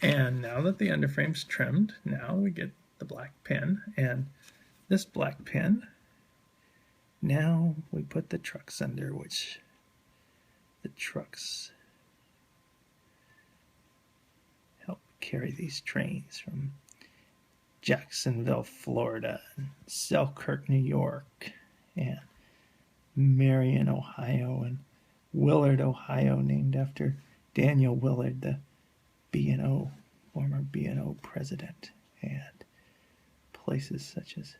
And now that the underframe's trimmed, now we get the black pin, and this black pin, now we put the trucks under, which the trucks help carry these trains from Jacksonville, Florida, and Selkirk, New York, and Marion, Ohio, and Willard, Ohio, named after Daniel Willard, the B&O, former B&O president, and places such as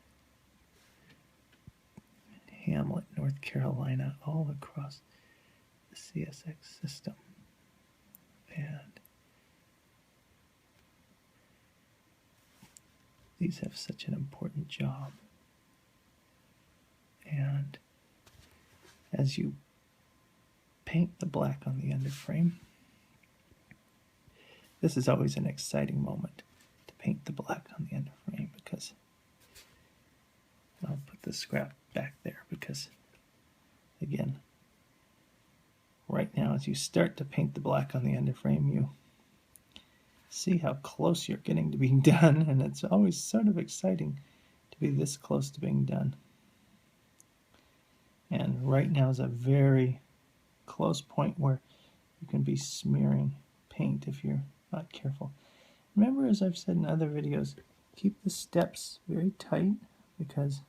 Hamlet, North Carolina, all across the CSX system. And these have such an important job. And as you paint the black on the underframe, this is always an exciting moment to paint the black on the underframe, because I'll put the scrap back there, because again, right now as you start to paint the black on the underframe, you see how close you're getting to being done, and it's always sort of exciting to be this close to being done. And right now is a very close point where you can be smearing paint if you're not careful. Remember, as I've said in other videos, keep the steps very tight, because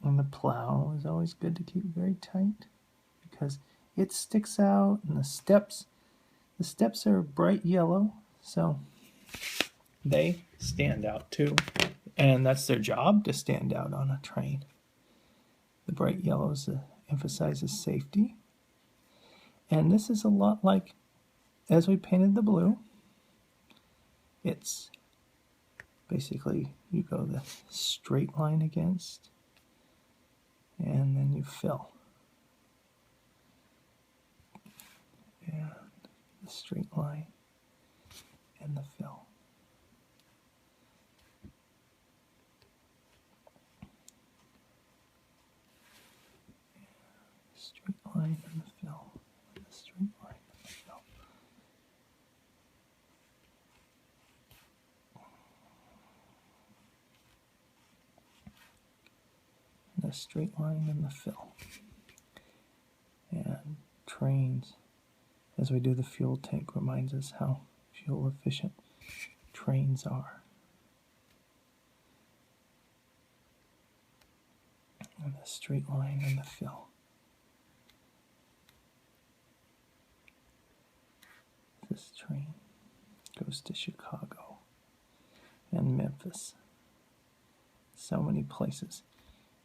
on the plow is always good to keep very tight, because it sticks out, and the steps are bright yellow, so they stand out too, and that's their job, to stand out on a train. The bright yellows emphasizes safety, and this is a lot like as we painted the blue. It's basically, you go the straight line against, and then you fill. And the straight line and the fill. Straight line and the fill. And the straight line and the fill. And a straight line and the fill. And trains, as we do the fuel tank, reminds us how fuel efficient trains are. And the straight line and the fill. This train goes to Chicago and Memphis. So many places.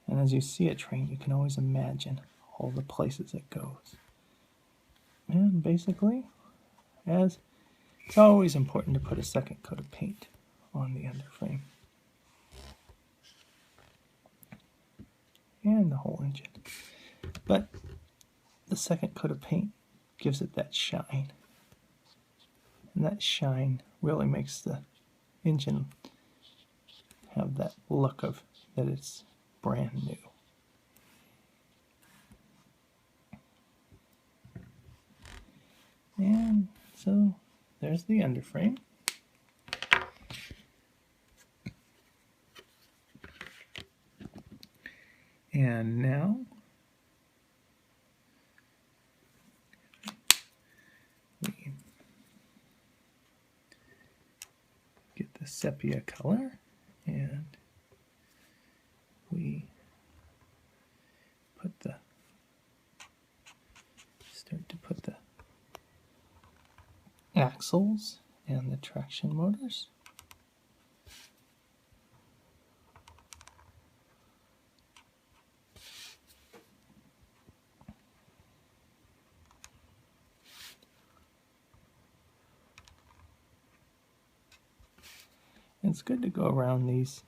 And as you see a train, you can always imagine all the places it goes. And basically, as it's always important to put a second coat of paint on the underframe. And the whole engine. But the second coat of paint gives it that shine. And that shine really makes the engine have that look of that it's brand new. And so there's the underframe. And now we get the sepia color, and we start to put the axles and the traction motors. It's good to go around these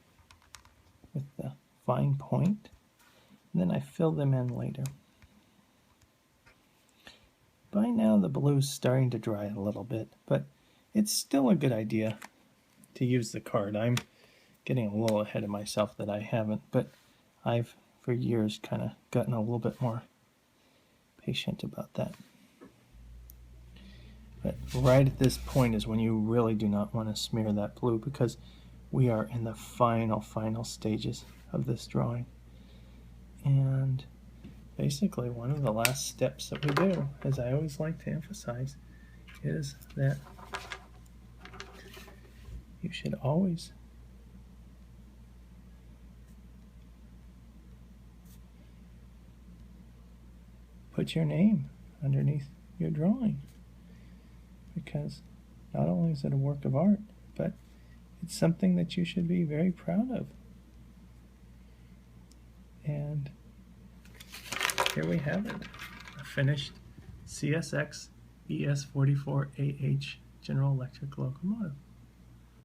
with the fine point, and then I fill them in later. By now the blue's starting to dry a little bit, but it's still a good idea to use the card. I'm getting a little ahead of myself that I haven't, but I've for years kind of gotten a little bit more patient about that. But right at this point is when you really do not want to smear that blue, because we are in the final stages of this drawing. And basically one of the last steps that we do, as I always like to emphasize, is that you should always put your name underneath your drawing, because not only is it a work of art, but it's something that you should be very proud of. And here we have it, a finished CSX ES44AH General Electric locomotive.